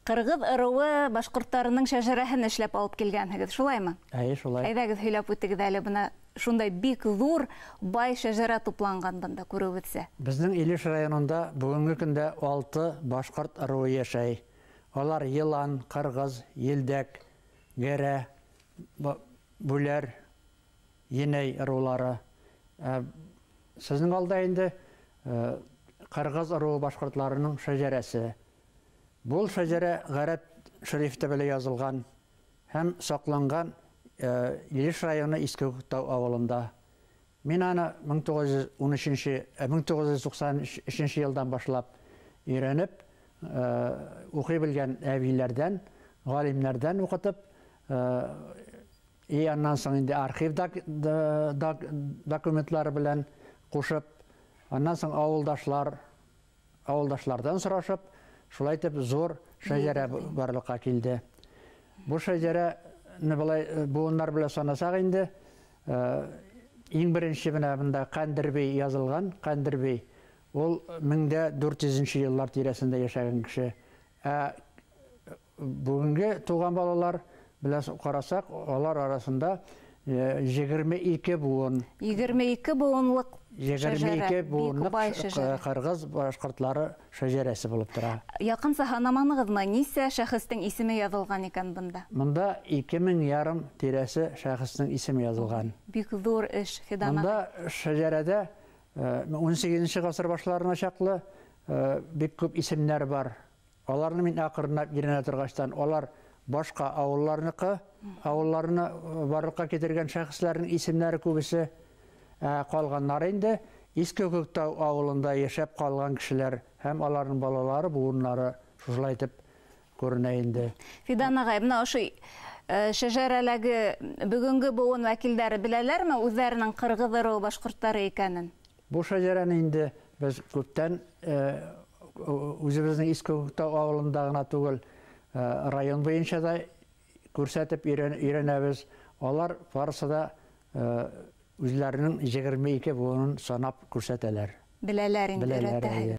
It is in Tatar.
Кыргыз ырыуы башкортларының шәҗәрәһен эшләп алып килгәнһегез, шулаймы? Шулай. Әйдәгез һөйләп үтегез әле бына шундай бик зур бай шәҗәрә тупланган бында күреп үтсә. Безнең Илеш районында бүгенге көндә 6 башкорт ырыуы яшәй. Алар Елан, Кыргыз, Елдәк, Гәрә, Бүләр, Енәй ырыулары. Сезнең алда инде Кыргыз ырыуы башкортларының шәҗәрәсе. Бұл шәҗәрә гарәп шрифты белән язылган һәм сакланган Илеш районы Иске Күктау авылында. Мин аны 1993 елдан башлап өйрәнеп, укый белгән әбиләрдән, галимнәрдән укытып, аннан соң инде архив документлары белән кушып, аннан соң авылдашлардан сорашып, шулай итеп зур шәҗәрә барлыкка килде. Бу шәҗәрәне буыннар белән санасак инде, иң беренче бында Кандырбей язылган. Кандырбей ул 1400 еллар тирәсендә яшәгән кеше. Бүгенге туган балалар белән карасак, алар арасында 22 буын. 22 буынлык 22 буынлык Кыргыз башкортлары шәҗәрәсе булып тора. Якынса һанаманыгызмы, нисә шәхестең исеме язылган икән бында? Монда 2500 тирәсе шәхестең исеме язылган. Бик зур эш, Фидан. Монда шәҗәрәдә 18 гасыр башларына чаклы бик күп исемнәр бар. Аларны мин акырынлап иренә торгачтан, алар башка авылларныкы, авылларны барлыкка китергән шәхесләрнең исемнәре күбесе калганнар инде. Иске Күктау авылында яшәп калган кешеләр һәм аларның балалары, буыннары шулай итеп күренә инде. Фидан агай, менә ошый шәҗәрәләге бүгенге буын вәкилләре беләләрме үзләренең кыргыз ырыуы башкортлары икәнен? Бу шәҗәрәне инде без күптән үзебезнең Иске Күктау авылында гына түгел, район буенча да күрсәтеп өйрәнәбез. Алар барысы да үзләренең 22 буынын санап күрсәтәләр. Беләләр инде.